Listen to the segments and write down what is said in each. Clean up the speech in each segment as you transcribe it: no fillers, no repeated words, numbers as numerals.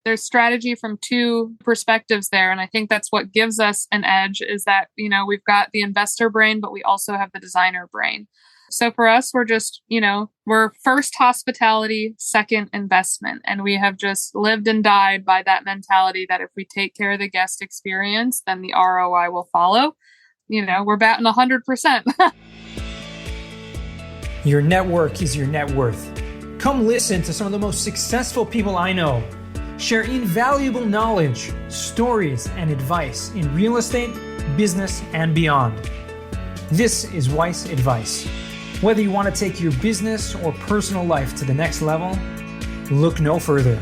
there's strategy from two perspectives there. And I think that's what gives us an edge is that, we've got the investor brain, but we also have the designer brain. So for us, we're just, we're first hospitality, second investment. And we have just lived and died by that mentality that if we take care of the guest experience, then the ROI will follow. We're batting 100%. Your network is your net worth. Come listen to some of the most successful people I know share invaluable knowledge, stories, and advice in real estate, business, and beyond. This is Weiss Advice. Whether you want to take your business or personal life to the next level, look no further.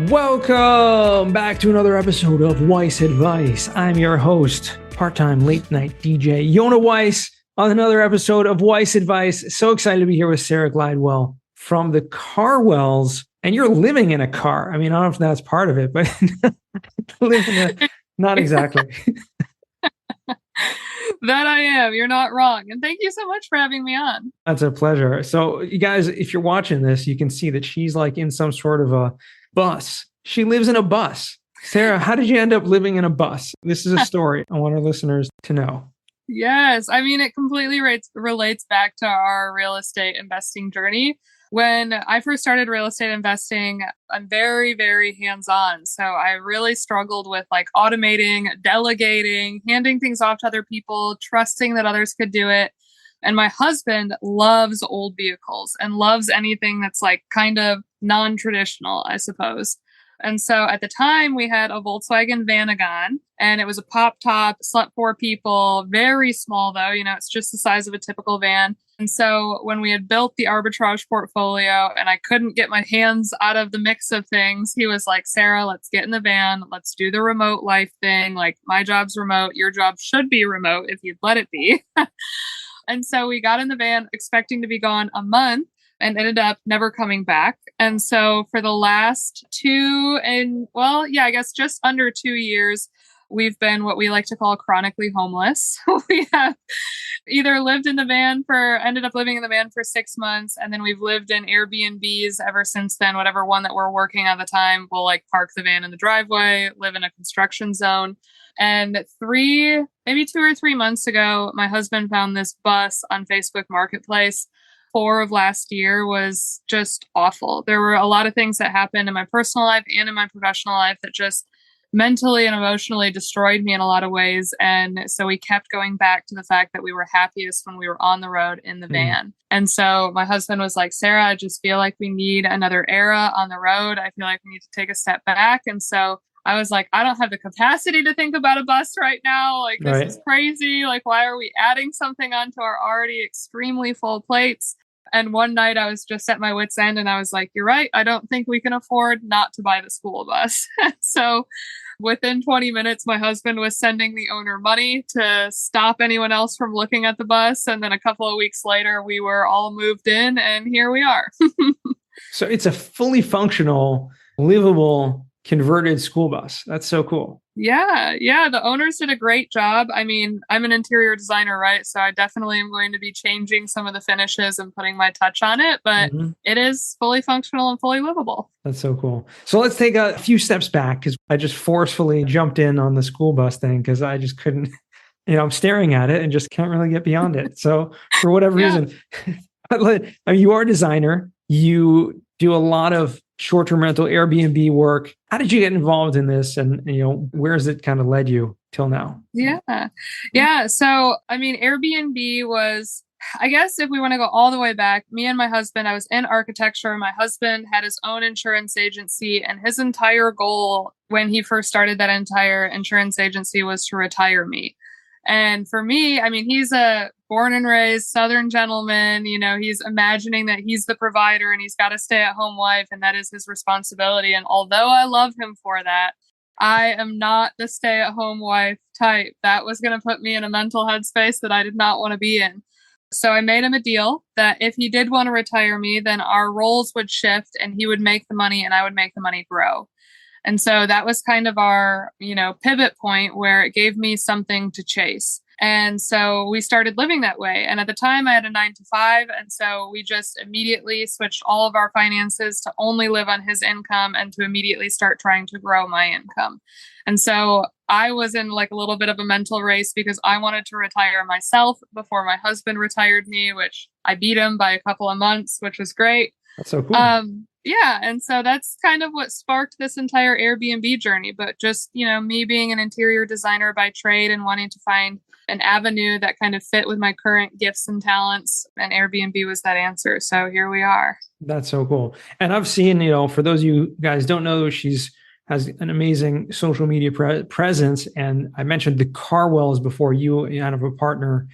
Welcome back to another episode of Weiss Advice. I'm your host, part-time late night DJ Yona Weiss, on another episode of Weiss Advice. So excited to be here with Sarah Glidewell from the Karwells. And you're living in a car. I mean, I don't know if that's part of it, but not exactly. That I am. You're not wrong. And thank you so much for having me on. That's a pleasure. So you guys, if you're watching this, you can see that she's like in some sort of a bus. She lives in a bus. Sarah, how did you end up living in a bus? This is a story I want our listeners to know. Yes. I mean, it completely relates back to our real estate investing journey. When I first started real estate investing, I'm very, very hands-on. So I really struggled with like automating, delegating, handing things off to other people, trusting that others could do it. And my husband loves old vehicles and loves anything that's like kind of non-traditional, I suppose. And so at the time we had a Volkswagen Vanagon and it was a pop top, slept 4 people, very small though, it's just the size of a typical van. And so when we had built the arbitrage portfolio and I couldn't get my hands out of the mix of things, he was like, Sarah, let's get in the van. Let's do the remote life thing. Like my job's remote. Your job should be remote if you'd let it be. And so we got in the van expecting to be gone a month and ended up never coming back. And so for the last just under 2 years, we've been what we like to call chronically homeless. We have either ended up living in the van for 6 months, and then we've lived in Airbnbs ever since then. Whatever one that we're working at the time, we'll like park the van in the driveway, live in a construction zone. And 2 or 3 months ago, my husband found this bus on Facebook Marketplace. 4 of last year was just awful. There were a lot of things that happened in my personal life and in my professional life that just mentally and emotionally destroyed me in a lot of ways. And so we kept going back to the fact that we were happiest when we were on the road in the van. And so my husband was like, Sarah, I just feel like we need another era on the road. I feel like we need to take a step back. And so I was like, I don't have the capacity to think about a bus right now. Like, this is crazy. Like, why are we adding something onto our already extremely full plates? And one night I was just at my wit's end and I was like, you're right. I don't think we can afford not to buy the school bus. So within 20 minutes, my husband was sending the owner money to stop anyone else from looking at the bus. And then a couple of weeks later, we were all moved in and here we are. So it's a fully functional, livable, converted school bus. That's so cool. Yeah. The owners did a great job. I mean, I'm an interior designer, right? So I definitely am going to be changing some of the finishes and putting my touch on it, but it is fully functional and fully livable. That's so cool. So let's take a few steps back because I just forcefully jumped in on the school bus thing because I just couldn't, I'm staring at it and just can't really get beyond it. So for whatever reason, I mean, you are a designer. You do a lot of short-term rental Airbnb work. How did you get involved in this? And, where has it kind of led you till now? Yeah. So, I mean, Airbnb was, I guess if we want to go all the way back, me and my husband, I was in architecture. My husband had his own insurance agency, and his entire goal when he first started that entire insurance agency was to retire me. And for me, I mean, he's a born and raised Southern gentleman. He's imagining that he's the provider and he's got a stay-at-home wife and that is his responsibility. And although I love him for that, I am not the stay-at-home wife type. That was going to put me in a mental headspace that I did not want to be in. So I made him a deal that if he did want to retire me, then our roles would shift and he would make the money and I would make the money grow. And so that was kind of our, pivot point where it gave me something to chase. And so we started living that way. And at the time I had a 9 to 5. And so we just immediately switched all of our finances to only live on his income and to immediately start trying to grow my income. And so I was in like a little bit of a mental race because I wanted to retire myself before my husband retired me, which I beat him by a couple of months, which was great. That's so cool. Yeah. And so that's kind of what sparked this entire Airbnb journey. But just, me being an interior designer by trade and wanting to find an avenue that kind of fit with my current gifts and talents, and Airbnb was that answer. So here we are. That's so cool. And I've seen, for those of you guys don't know, has an amazing social media presence. And I mentioned the Karwells before. You have a partner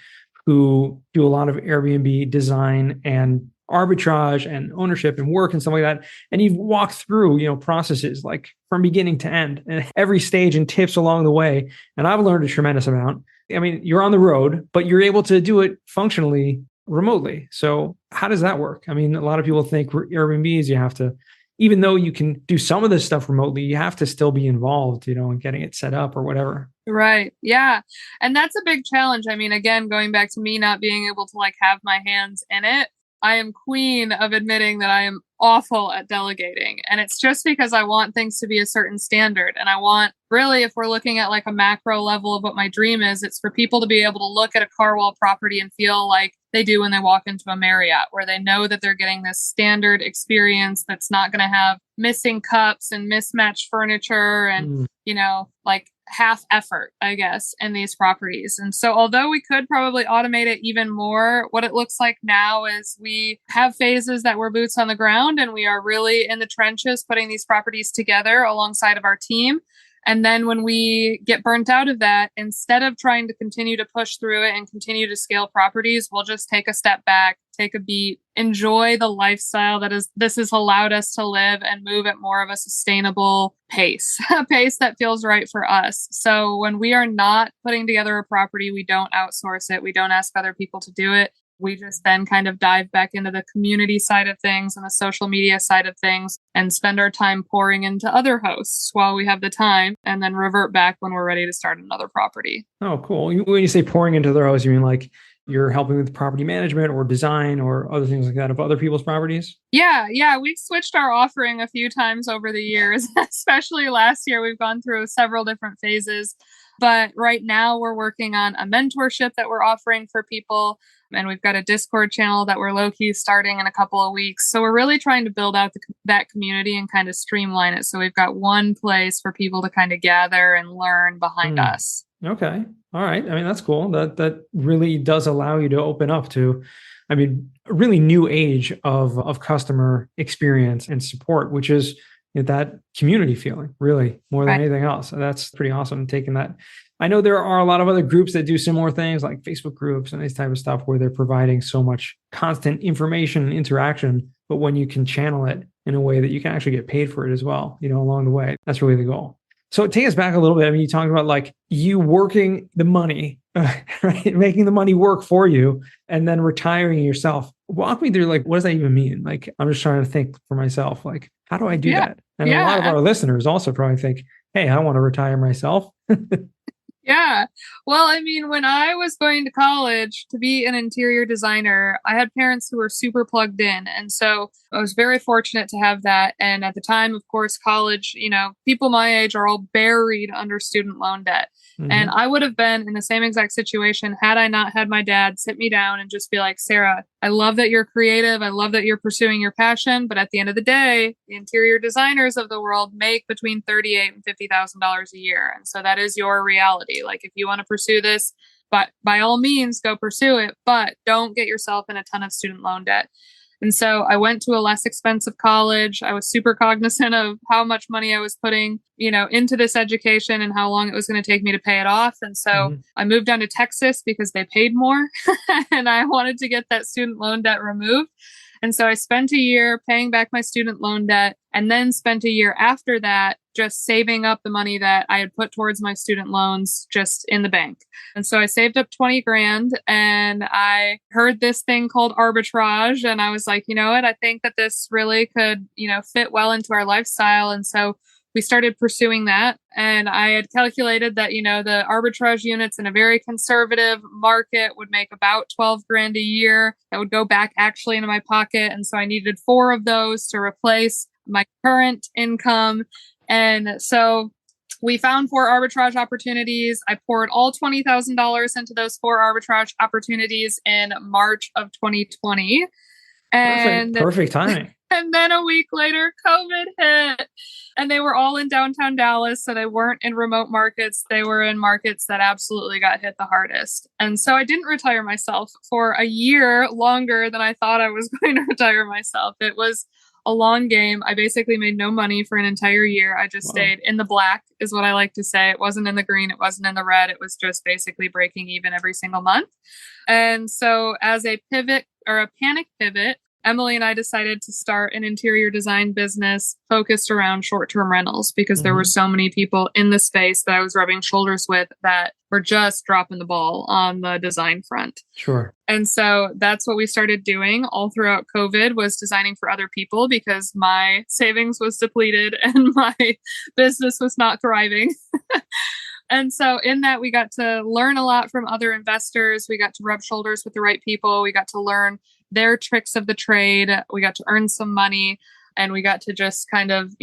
who do a lot of Airbnb design and arbitrage and ownership and work and stuff like that. And you've walked through, processes like from beginning to end and every stage and tips along the way. And I've learned a tremendous amount. I mean, you're on the road, but you're able to do it functionally remotely. So how does that work? I mean, a lot of people think Airbnbs, you have to, even though you can do some of this stuff remotely, you have to still be involved, in getting it set up or whatever. Right. Yeah. And that's a big challenge. I mean, again, going back to me not being able to have my hands in it, I am queen of admitting that I am awful at delegating. And it's just because I want things to be a certain standard. And I want, really, if we're looking at a macro level of what my dream is, it's for people to be able to look at a Karwell property and feel like they do when they walk into a Marriott, where they know that they're getting this standard experience that's not going to have missing cups and mismatched furniture and, half effort, I guess, in these properties. And so although we could probably automate it even more, what it looks like now is we have phases that we're boots on the ground and we are really in the trenches putting these properties together alongside of our team. And then when we get burnt out of that, instead of trying to continue to push through it and continue to scale properties, we'll just take a step back, take a beat, enjoy the lifestyle this has allowed us to live and move at more of a sustainable pace, a pace that feels right for us. So when we are not putting together a property, we don't outsource it. We don't ask other people to do it. We just then kind of dive back into the community side of things and the social media side of things and spend our time pouring into other hosts while we have the time and then revert back when we're ready to start another property. Oh, cool. When you say pouring into their hosts, you mean like you're helping with property management or design or other things like that of other people's properties? Yeah. We've switched our offering a few times over the years, especially last year. We've gone through several different phases. But right now we're working on a mentorship that we're offering for people. And we've got a Discord channel that we're low-key starting in a couple of weeks. So we're really trying to build out that community and kind of streamline it. So we've got one place for people to kind of gather and learn behind us. Okay. All right. I mean, that's cool. That really does allow you to open up to, a really new age of customer experience and support, which is that community feeling, really, more than anything else. So that's pretty awesome, taking that. I know there are a lot of other groups that do similar things like Facebook groups and this type of stuff where they're providing so much constant information and interaction, but when you can channel it in a way that you can actually get paid for it as well, along the way, that's really the goal. So take us back a little bit. I mean, you talked about you working the money, right? Making the money work for you and then retiring yourself. Walk me through what does that even mean? I'm just trying to think for myself, how do I do that? And a lot of our listeners also probably think, hey, I want to retire myself. Yeah. Well, when I was going to college to be an interior designer, I had parents who were super plugged in. And so I was very fortunate to have that. And at the time, of course, college, people my age are all buried under student loan debt. Mm-hmm. And I would have been in the same exact situation had I not had my dad sit me down and just be like, Sarah, I love that you're creative. I love that you're pursuing your passion. But at the end of the day, the interior designers of the world make between $38,000 and $50,000 a year. And so that is your reality. If you want to pursue this, but by all means, go pursue it, but don't get yourself in a ton of student loan debt. And so I went to a less expensive college. I was super cognizant of how much money I was putting, into this education and how long it was going to take me to pay it off. And so I moved down to Texas because they paid more and I wanted to get that student loan debt removed. And so I spent a year paying back my student loan debt and then spent a year after that just saving up the money that I had put towards my student loans just in the bank. And so I saved up 20 grand and I heard this thing called arbitrage. And I was like, you know what? I think that this really could, fit well into our lifestyle. And so we started pursuing that. And I had calculated that, the arbitrage units in a very conservative market would make about 12 grand a year. That would go back actually into my pocket. And so I needed 4 of those to replace my current income. And so we found 4 arbitrage opportunities. I poured all $20,000 into those 4 arbitrage opportunities in March of 2020. And perfect timing. And then a week later, COVID hit, and they were all in downtown Dallas. So they weren't in remote markets. They were in markets that absolutely got hit the hardest. And so I didn't retire myself for a year longer than I thought I was going to retire myself. It was a long game. I basically made no money for an entire year. I just stayed in the black, is what I like to say. It wasn't in the green. It wasn't in the red. It was just basically breaking even every single month. And so as a pivot or a panic pivot, Emily and I decided to start an interior design business focused around short-term rentals because there were so many people in the space that I was rubbing shoulders with that were just dropping the ball on the design front. Sure. And so that's what we started doing all throughout COVID, was designing for other people because my savings was depleted and my business was not thriving. And so in that, we got to learn a lot from other investors. We got to rub shoulders with the right people. We got to learn their tricks of the trade. We got to earn some money, and we got to just kind of,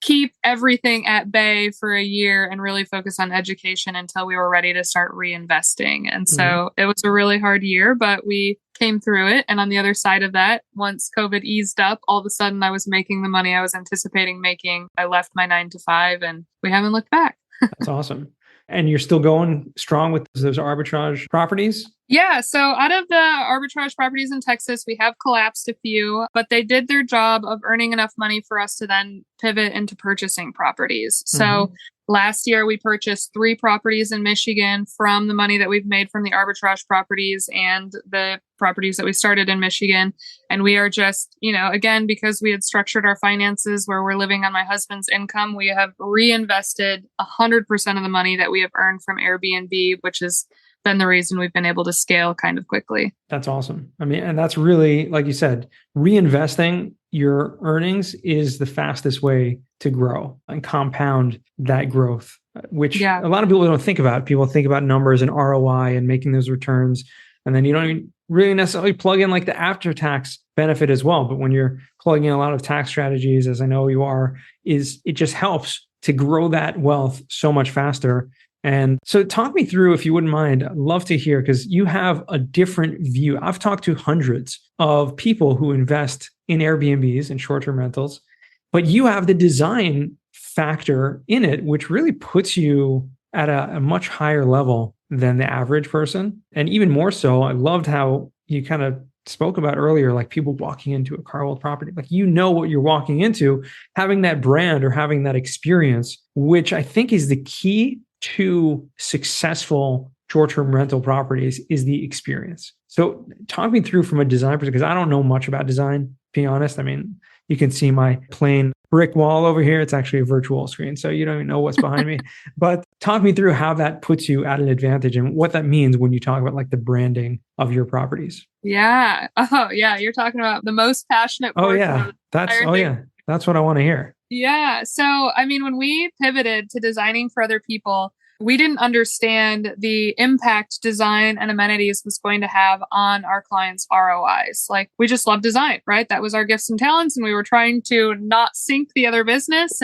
keep everything at bay for a year and really focus on education until we were ready to start reinvesting. And so it was a really hard year, but we came through it. And on the other side of that, once COVID eased up, all of a sudden I was making the money I was anticipating making. I left my 9 to 5 and we haven't looked back. That's awesome. And you're still going strong with those arbitrage properties? Yeah. So out of the arbitrage properties in Texas, we have collapsed a few, but they did their job of earning enough money for us to then pivot into purchasing properties. So last year, we purchased 3 properties in Michigan from the money that we've made from the arbitrage properties and the properties that we started in Michigan. And we are just, again, because we had structured our finances where we're living on my husband's income, we have reinvested 100% of the money that we have earned from Airbnb, which has been the reason we've been able to scale kind of quickly. That's awesome. I mean, and that's really, like you said, reinvesting your earnings is the fastest way to grow and compound that growth, which a lot of people don't think about. People think about numbers and ROI and making those returns. And then you don't even really necessarily plug in like the after-tax benefit as well. But when you're plugging in a lot of tax strategies, as I know you are, it just helps to grow that wealth so much faster. And so talk me through, if you wouldn't mind, I'd love to hear, because you have a different view. I've talked to hundreds of people who invest in Airbnbs and short-term rentals, but you have the design factor in it, which really puts you at a much higher level than the average person. And even more so, I loved how you kind of spoke about earlier, like people walking into a Karwells property, like what you're walking into, having that brand or having that experience, which I think is the key to successful short-term rental properties, is the experience. So talk me through from a design perspective, because I don't know much about design, to be honest. I mean, you can see my plain brick wall over here. It's actually a virtual screen, so you don't even know what's behind me. But talk me through how that puts you at an advantage and what that means when you talk about like the branding of your properties. Yeah. Oh, yeah. You're talking about the most passionate portion. That's what I want to hear. Yeah. So, I mean, when we pivoted to designing for other people, we didn't understand the impact design and amenities was going to have on our clients' ROIs. Like, we just love design, right? That was our gifts and talents. And we were trying to not sink the other business.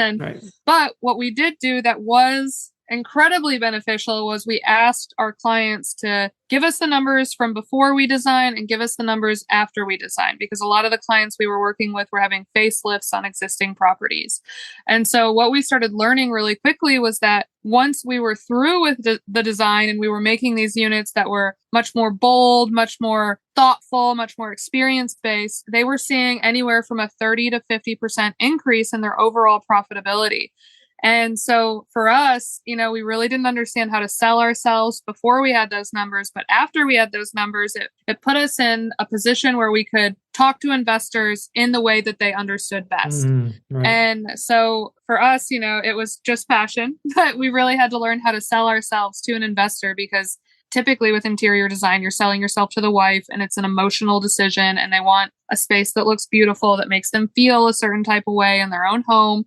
But what we did do that was incredibly beneficial was we asked our clients to give us the numbers from before we design and give us the numbers after we design, because a lot of the clients we were working with were having facelifts on existing properties. And so what we started learning really quickly was that once we were through with the design and we were making these units that were much more bold, much more thoughtful, much more experience-based, they were seeing anywhere from a 30 to 50% increase in their overall profitability. And so for us, we really didn't understand how to sell ourselves before we had those numbers. But after we had those numbers, it put us in a position where we could talk to investors in the way that they understood best. And so for us, it was just passion, but we really had to learn how to sell ourselves to an investor, because typically with interior design, you're selling yourself to the wife and it's an emotional decision, and they want a space that looks beautiful, that makes them feel a certain type of way in their own home.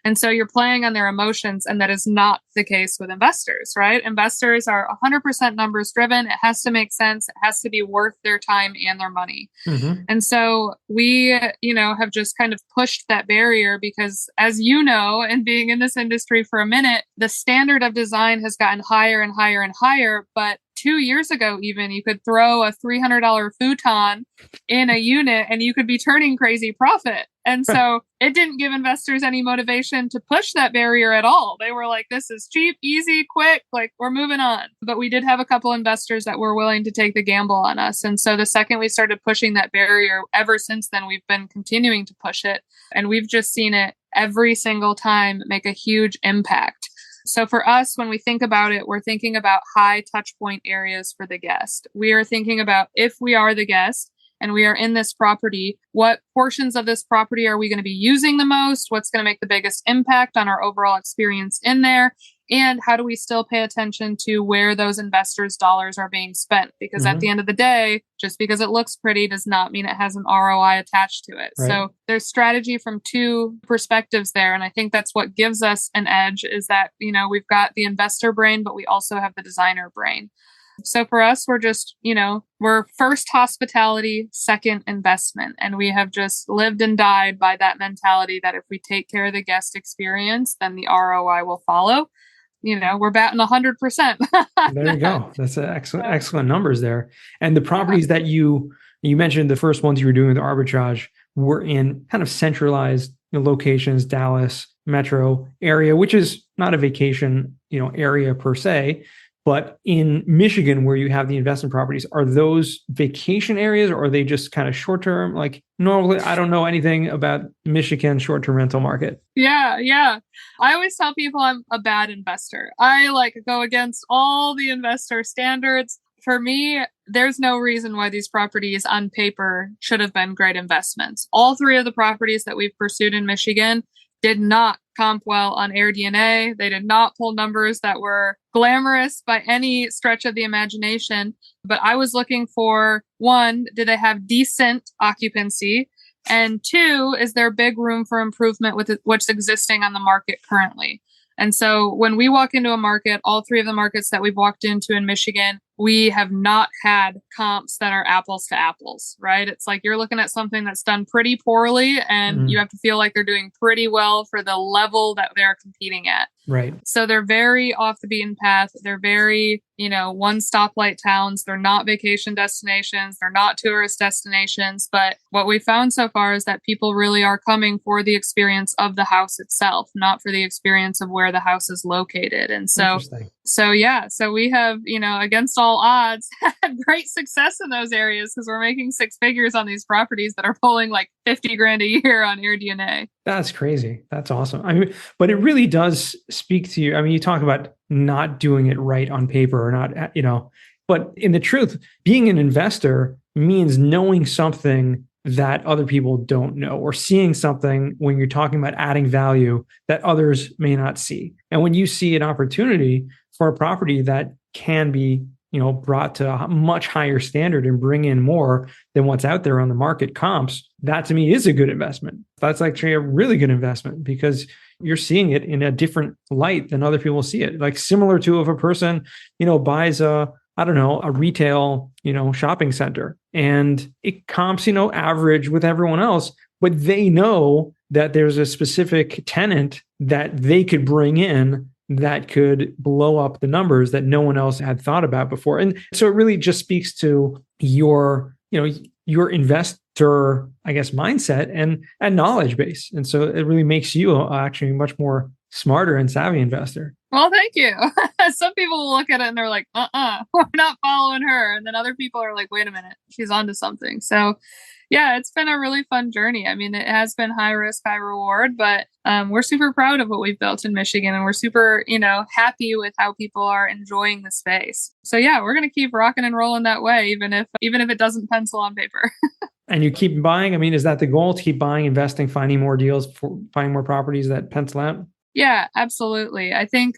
And so you're playing on their emotions, and that is not the case with investors, right? Investors are 100% numbers driven. It has to make sense. It has to be worth their time and their money. Mm-hmm. And so we, have just kind of pushed that barrier because, as you know, and being in this industry for a minute, the standard of design has gotten higher and higher and higher. But 2 years ago, even, you could throw a $300 futon in a unit and you could be turning crazy profit. And so it didn't give investors any motivation to push that barrier at all. They were like, this is cheap, easy, quick, like we're moving on. But we did have a couple investors that were willing to take the gamble on us. And so the second we started pushing that barrier, ever since then, we've been continuing to push it. And we've just seen it every single time make a huge impact. So for us, when we think about it, we're thinking about high touch point areas for the guest. We are thinking about, if we are the guest and we are in this property, what portions of this property are we going to be using the most? What's going to make the biggest impact on our overall experience in there? And how do we still pay attention to where those investors' dollars are being spent? Because at the end of the day, just because it looks pretty does not mean it has an ROI attached to it. Right. So there's strategy from two perspectives there. And I think that's what gives us an edge, is that, we've got the investor brain, but we also have the designer brain. So for us, we're just, we're first hospitality, second investment. And we have just lived and died by that mentality that if we take care of the guest experience, then the ROI will follow. We're batting 100%. There you go. That's excellent numbers there. And the properties that you mentioned, the first ones you were doing with the arbitrage were in kind of centralized locations, Dallas metro area, which is not a vacation, area per se. But in Michigan, where you have the investment properties, are those vacation areas, or are they just kind of short-term? Like, normally, I don't know anything about Michigan short-term rental market. Yeah. I always tell people I'm a bad investor. I go against all the investor standards. For me, there's no reason why these properties on paper should have been great investments. All three of the properties that we've pursued in Michigan did not comp well on AirDNA. They did not pull numbers that were glamorous by any stretch of the imagination. But I was looking for, one, did they have decent occupancy? And two, is there big room for improvement with what's existing on the market currently? And so when we walk into a market, all three of the markets that we've walked into in Michigan, we have not had comps that are apples to apples, right? It's like you're looking at something that's done pretty poorly and you have to feel like they're doing pretty well for the level that they're competing at. Right. So they're very off the beaten path. They're very, one stoplight towns. They're not vacation destinations. They're not tourist destinations. But what we found so far is that people really are coming for the experience of the house itself, not for the experience of where the house is located. And so we have, against all odds, had great success in those areas because we're making six figures on these properties that are pulling like $50,000 a year on AirDNA. That's crazy. That's awesome. But it really does speak to you. You talk about not doing it right on paper or not, but in the truth, being an investor means knowing something that other people don't know, or seeing something when you're talking about adding value that others may not see. And when you see an opportunity for a property that can be brought to a much higher standard and bring in more than what's out there on the market comps, that to me is a good investment. That's actually a really good investment because you're seeing it in a different light than other people see it. Like similar to if a person, buys a retail, shopping center and it comps, average with everyone else, but they know that there's a specific tenant that they could bring in that could blow up the numbers that no one else had thought about before. And so it really just speaks to your investor, I guess, mindset and knowledge base. And so it really makes you actually a much more smarter and savvy investor. Well, thank you. Some people will look at it and they're like, we're not following her. And then other people are like, wait a minute, she's onto something. So yeah, it's been a really fun journey. It has been high risk, high reward, but we're super proud of what we've built in Michigan, and we're super, happy with how people are enjoying the space. So yeah, we're going to keep rocking and rolling that way, even if it doesn't pencil on paper. And you keep buying. Is that the goal, to keep buying, investing, finding more deals, finding more properties that pencil out? Yeah, absolutely. I think,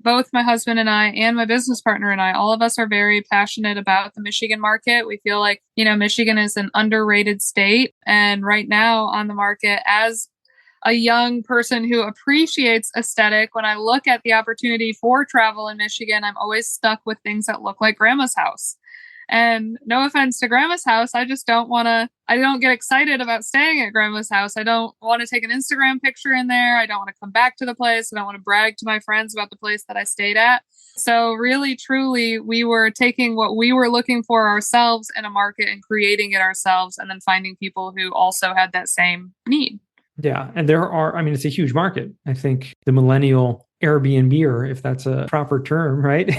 both my husband and I and my business partner and I, all of us are very passionate about the Michigan market. We feel like, Michigan is an underrated state. And right now on the market, as a young person who appreciates aesthetic, when I look at the opportunity for travel in Michigan, I'm always stuck with things that look like grandma's house. And no offense to grandma's house, I just I don't get excited about staying at grandma's house. I don't want to take an Instagram picture in there. I don't want to come back to the place. I don't want to brag to my friends about the place that I stayed at. So really, truly, we were taking what we were looking for ourselves in a market and creating it ourselves, and then finding people who also had that same need. Yeah. And it's a huge market. I think the millennial Airbnb, if that's a proper term, right?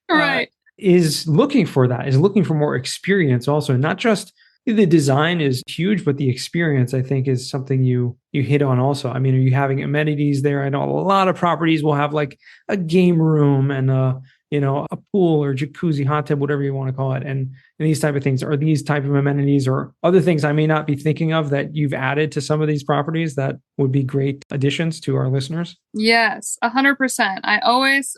Right. Is looking for that, is looking for more experience also. Not just the design is huge, but the experience, I think, is something you hit on also. I mean, are you having amenities there? I know a lot of properties will have like a game room and a pool or jacuzzi, hot tub, whatever you want to call it. And these type of things, are these type of amenities or other things I may not be thinking of that you've added to some of these properties that would be great additions to our listeners? Yes, 100%.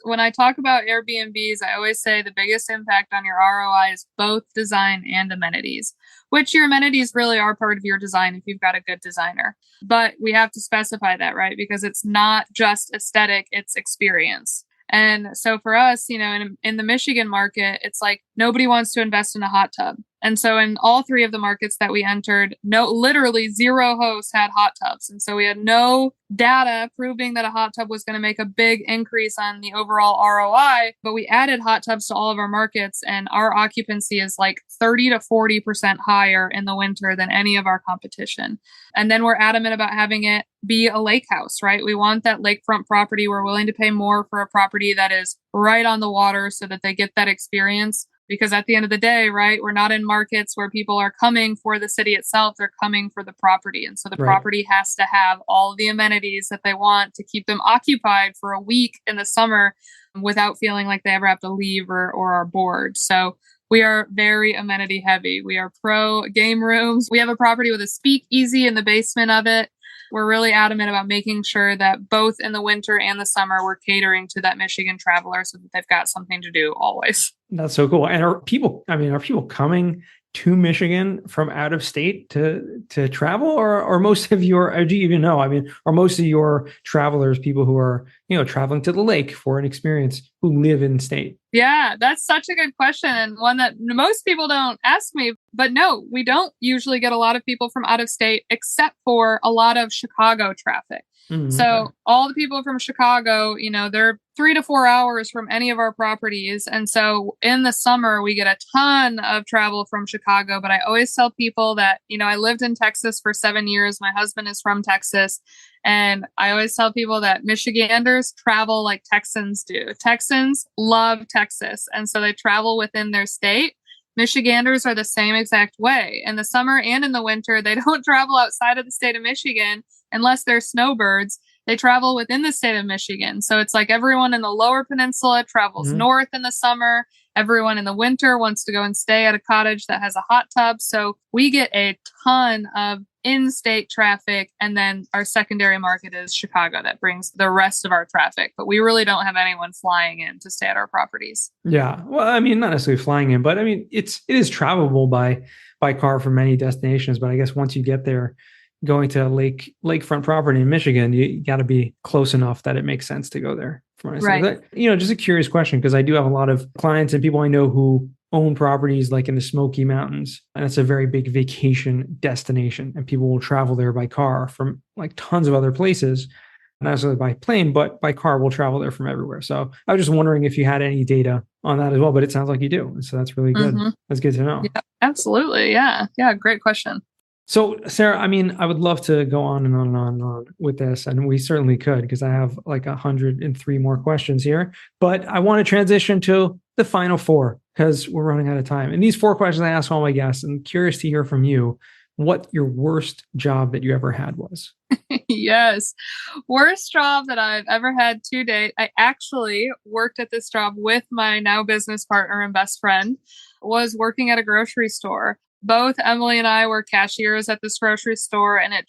When I talk about Airbnbs, I always say the biggest impact on your ROI is both design and amenities, which your amenities really are part of your design if you've got a good designer. But we have to specify that, right? Because it's not just aesthetic, it's experience. And so for us, in the Michigan market, it's like nobody wants to invest in a hot tub. And so in all three of the markets that we entered, literally zero hosts had hot tubs. And so we had no data proving that a hot tub was going to make a big increase on the overall ROI. But we added hot tubs to all of our markets, and our occupancy is like 30 to 40% higher in the winter than any of our competition. And then we're adamant about having it be a lake house, right? We want that lakefront property. We're willing to pay more for a property that is right on the water so that they get that experience. Because at the end of the day, right, we're not in markets where people are coming for the city itself. They're coming for the property. And so the property has to have all of the amenities that they want to keep them occupied for a week in the summer without feeling like they ever have to leave or are bored. So we are very amenity heavy. We are pro game rooms. We have a property with a speakeasy in the basement of it. We're really adamant about making sure that both in the winter and the summer, we're catering to that Michigan traveler so that they've got something to do always. That's so cool. And are people coming to Michigan from out of state to travel, or most of your, do you even know? I mean, are most of your travelers people who are, traveling to the lake for an experience who live in state? Yeah, that's such a good question, and one that most people don't ask me. But no, we don't usually get a lot of people from out of state, except for a lot of Chicago traffic. So all the people from Chicago, they're 3 to 4 hours from any of our properties. And so in the summer, we get a ton of travel from Chicago. But I always tell people that, I lived in Texas for 7 years. My husband is from Texas. And I always tell people that Michiganders travel like Texans do. Texans love Texas. And so they travel within their state. Michiganders are the same exact way. In the summer and in the winter, they don't travel outside of the state of Michigan unless they're snowbirds. They travel within the state of Michigan. So it's like everyone in the lower peninsula travels north in the summer. Everyone in the winter wants to go and stay at a cottage that has a hot tub. So we get a ton of in-state traffic. And then our secondary market is Chicago that brings the rest of our traffic. But we really don't have anyone flying in to stay at our properties. Yeah. Well, I mean, not necessarily flying in, but I mean, it is travelable by car from many destinations. But I guess once you get there, going to lakefront property in Michigan, you got to be close enough that it makes sense to go there. Right. That, just a curious question, because I do have a lot of clients and people I know who own properties like in the Smoky Mountains. And it's a very big vacation destination. And people will travel there by car from like tons of other places, not necessarily by plane, but by car will travel there from everywhere. So I was just wondering if you had any data on that as well, but it sounds like you do. So that's really good. That's good to know. Yeah, absolutely. Yeah. Yeah. Great question. So, Sarah, I mean, I would love to go on and on and on and on with this, and we certainly could, because I have like 103 more questions here. But I want to transition to the final four, because we're running out of time. And these 4 questions I ask all my guests, and I'm curious to hear from you what your worst job that you ever had was. Yes. Worst job that I've ever had to date. I actually worked at this job with my now business partner and best friend, was working at a grocery store. Both Emily and I were cashiers at this grocery store, and it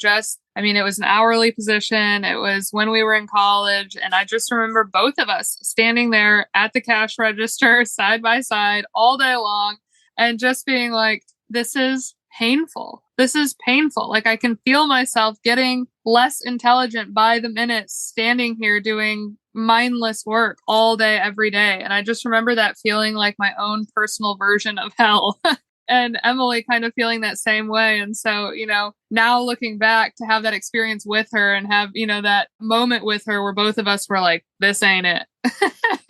was an hourly position. It was when we were in college. And I just remember both of us standing there at the cash register side by side all day long and just being like, this is painful. This is painful. Like I can feel myself getting less intelligent by the minute, standing here doing mindless work all day, every day. And I just remember that feeling like my own personal version of hell. And Emily kind of feeling that same way. And so, now looking back to have that experience with her and have, that moment with her where both of us were like, this ain't it.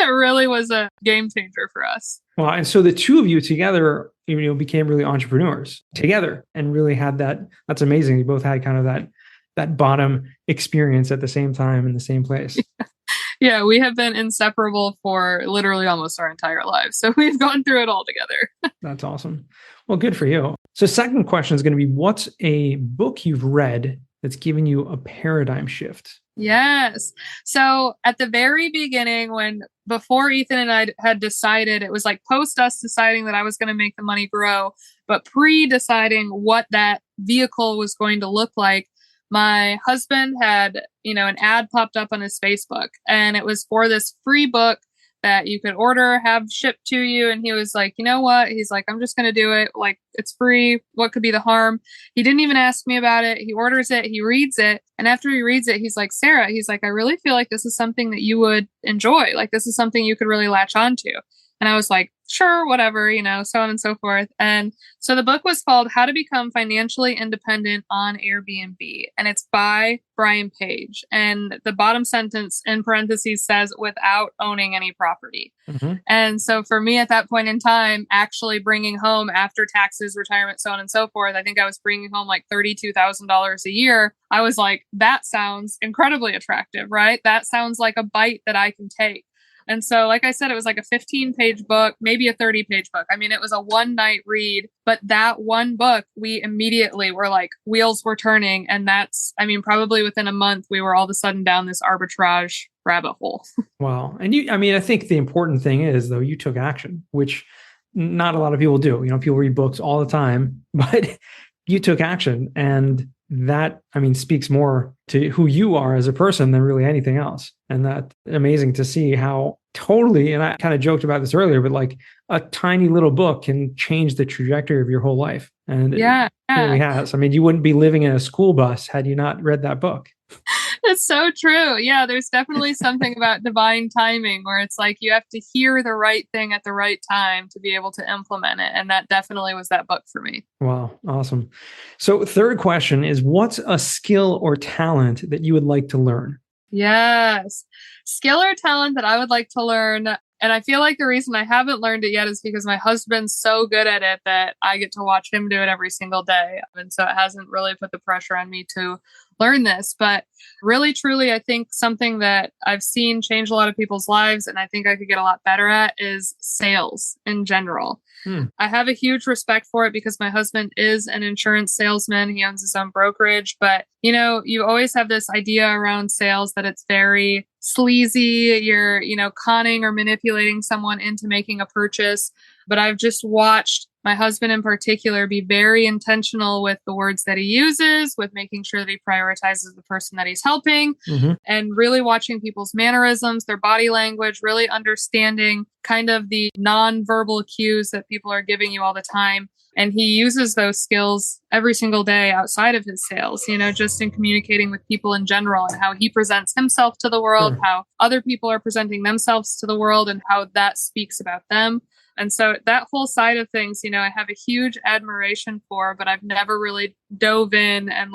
It really was a game changer for us. Well, and so the two of you together, became really entrepreneurs together and really had that. That's amazing. You both had kind of that bottom experience at the same time in the same place. Yeah, we have been inseparable for literally almost our entire lives. So we've gone through it all together. That's awesome. Well, good for you. So second question is going to be, what's a book you've read that's given you a paradigm shift? Yes. So at the very beginning, before Ethan and I had decided, it was like post us deciding that I was going to make the money grow, but pre-deciding what that vehicle was going to look like, my husband had, an ad popped up on his Facebook, and it was for this free book that you could order, have shipped to you. And he was like, you know what? He's like, I'm just going to do it. Like, it's free. What could be the harm? He didn't even ask me about it. He orders it. He reads it. And after he reads it, he's like, Sarah, he's like, I really feel like this is something that you would enjoy. Like, this is something you could really latch onto. And I was like, sure, whatever, so on and so forth. And so the book was called How to Become Financially Independent on Airbnb. And it's by Brian Page. And the bottom sentence in parentheses says, without owning any property. Mm-hmm. And so for me at that point in time, actually bringing home after taxes, retirement, so on and so forth, I think I was bringing home like $32,000 a year. I was like, that sounds incredibly attractive, right? That sounds like a bite that I can take. And so, like I said, it was like a 15-page book, maybe a 30-page book. I mean, it was a one-night read, but that one book, we immediately were like, wheels were turning. And probably within a month, we were all of a sudden down this arbitrage rabbit hole. Wow. And I think the important thing is, though, you took action, which not a lot of people do. People read books all the time, but you took action. And that, speaks more to who you are as a person than really anything else. And that's amazing to see how totally, and I kind of joked about this earlier, but like a tiny little book can change the trajectory of your whole life. And it really has. You wouldn't be living in a school bus had you not read that book. It's so true. Yeah, there's definitely something about divine timing where it's like you have to hear the right thing at the right time to be able to implement it. And that definitely was that book for me. Wow. Awesome. So third question is, what's a skill or talent that you would like to learn? Yes. Skill or talent that I would like to learn. And I feel like the reason I haven't learned it yet is because my husband's so good at it that I get to watch him do it every single day. And so it hasn't really put the pressure on me to learn this. But really, truly, I think something that I've seen change a lot of people's lives and I think I could get a lot better at is sales in general. I have a huge respect for it because my husband is an insurance salesman. He owns his own brokerage. But, you always have this idea around sales that it's very sleazy. You're, conning or manipulating someone into making a purchase. But I've just watched my husband in particular be very intentional with the words that he uses, with making sure that he prioritizes the person that he's helping, and really watching people's mannerisms, their body language, really understanding kind of the nonverbal cues that people are giving you all the time. And he uses those skills every single day outside of his sales, just in communicating with people in general and how he presents himself to the world, how other people are presenting themselves to the world and how that speaks about them. And so that whole side of things, I have a huge admiration for, but I've never really dove in and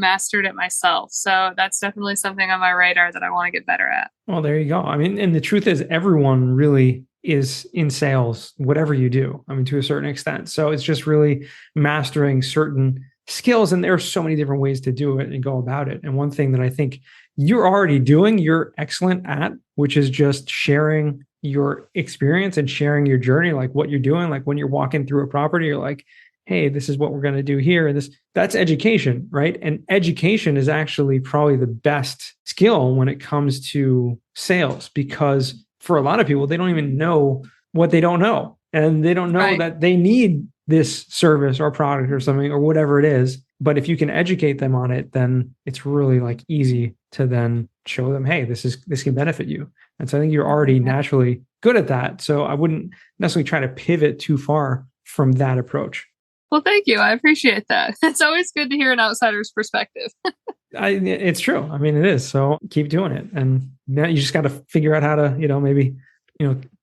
mastered it myself. So that's definitely something on my radar that I want to get better at. Well, there you go. And the truth is everyone really is in sales, whatever you do, to a certain extent. So it's just really mastering certain skills. And there are so many different ways to do it and go about it. And one thing that I think you're already doing, you're excellent at, which is just sharing your experience and sharing your journey, like what you're doing. Like when you're walking through a property, you're like, hey, this is what we're going to do here. And that's education, right? And education is actually probably the best skill when it comes to sales, because for a lot of people, they don't even know what they don't know. And they don't know that they need this service or product or something or whatever it is. But if you can educate them on it, then it's really easy to then show them, hey, this can benefit you. And so I think you're already naturally good at that. So I wouldn't necessarily try to pivot too far from that approach. Well, thank you. I appreciate that. It's always good to hear an outsider's perspective. It's true. I mean, it is. So keep doing it. And now you just got to figure out how to, maybe,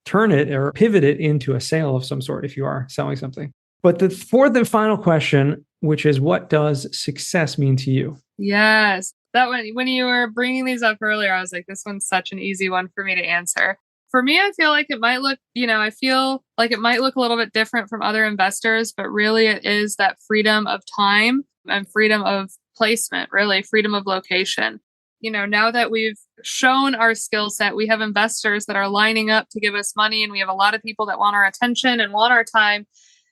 turn it or pivot it into a sale of some sort if you are selling something. But the fourth and final question, which is, what does success mean to you? Yes. That one, when you were bringing these up earlier, I was like, this one's such an easy one for me to answer. For me, I feel like it might look, I feel like it might look a little bit different from other investors, but really it is that freedom of time and freedom of placement, really freedom of location. Now that we've shown our skill set, we have investors that are lining up to give us money, and we have a lot of people that want our attention and want our time.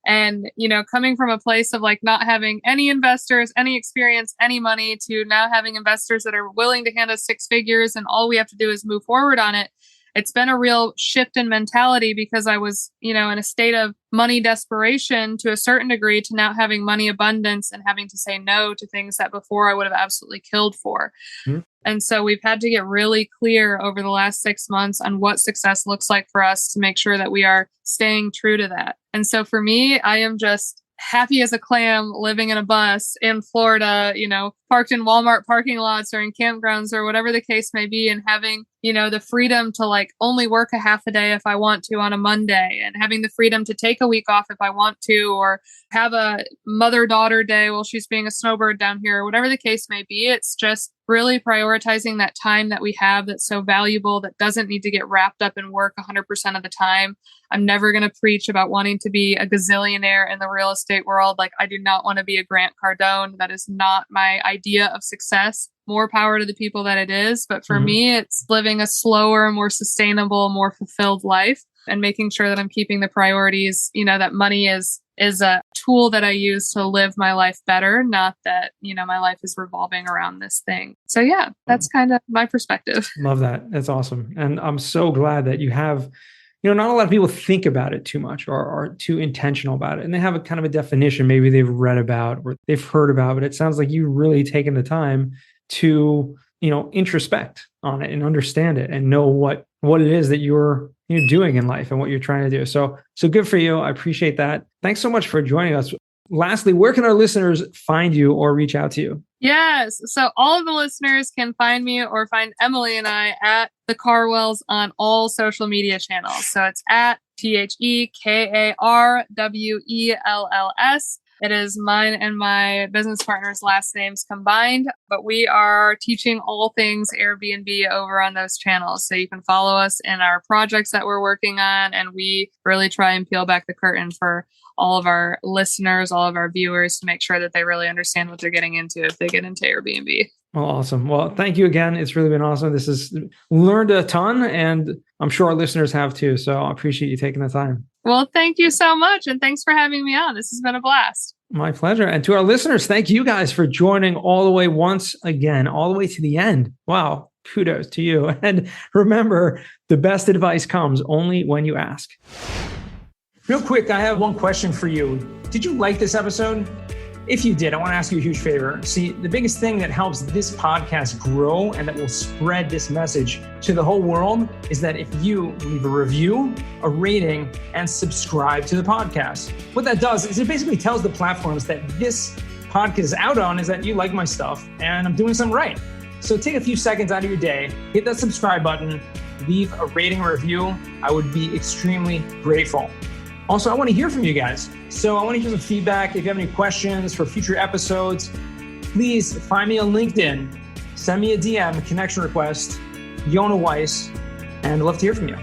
And, coming from a place of like not having any investors, any experience, any money, to now having investors that are willing to hand us six figures and all we have to do is move forward on it. It's been a real shift in mentality, because I was, in a state of money desperation to a certain degree, to now having money abundance and having to say no to things that before I would have absolutely killed for. Mm-hmm. And so we've had to get really clear over the last 6 months on what success looks like for us to make sure that we are staying true to that. And so for me, I am just happy as a clam living in a bus in Florida, parked in Walmart parking lots or in campgrounds or whatever the case may be, and having, the freedom to like only work a half a day if I want to on a Monday, and having the freedom to take a week off if I want to, or have a mother-daughter day while she's being a snowbird down here, or whatever the case may be. It's just really prioritizing that time that we have that's so valuable, that doesn't need to get wrapped up in work 100% of the time. I'm never going to preach about wanting to be a gazillionaire in the real estate world. Like, I do not want to be a Grant Cardone. That is not my idea of success. More power to the people that it is. But for me, it's living a slower, more sustainable, more fulfilled life, and making sure that I'm keeping the priorities, that money is a tool that I use to live my life better, not that, my life is revolving around this thing. So yeah, that's kind of my perspective. Love that. That's awesome. And I'm so glad that you have, not a lot of people think about it too much or are too intentional about it. And they have a kind of a definition maybe they've read about or they've heard about, but it sounds like you've really taken the time to, introspect on it and understand it and know what it is that you're doing in life and what you're trying to do. So good for you. I appreciate that. Thanks so much for joining us. Lastly, where can our listeners find you or reach out to you? Yes. So all of the listeners can find me or find Emily and I at the Karwells on all social media channels. So it's at TheKarwells. It is mine and my business partner's last names combined, but we are teaching all things Airbnb over on those channels. So you can follow us in our projects that we're working on, and we really try and peel back the curtain for all of our listeners, all of our viewers, to make sure that they really understand what they're getting into if they get into Airbnb. Well, awesome. Well, thank you again. It's really been awesome. This has learned a ton, and I'm sure our listeners have too. So I appreciate you taking the time. Well, thank you so much. And thanks for having me on. This has been a blast. My pleasure. And to our listeners, thank you guys for joining all the way once again, all the way to the end. Wow. Kudos to you. And remember, the best advice comes only when you ask. Real quick, I have one question for you. Did you like this episode? If you did, I want to ask you a huge favor. See, the biggest thing that helps this podcast grow and that will spread this message to the whole world is that if you leave a review, a rating, and subscribe to the podcast. What that does is it basically tells the platforms that this podcast is out on is that you like my stuff and I'm doing something right. So take a few seconds out of your day, hit that subscribe button, leave a rating or review. I would be extremely grateful. Also, I want to hear from you guys. So I want to hear some feedback. If you have any questions for future episodes, please find me on LinkedIn. Send me a DM, connection request, Yona Weiss, and I'd love to hear from you.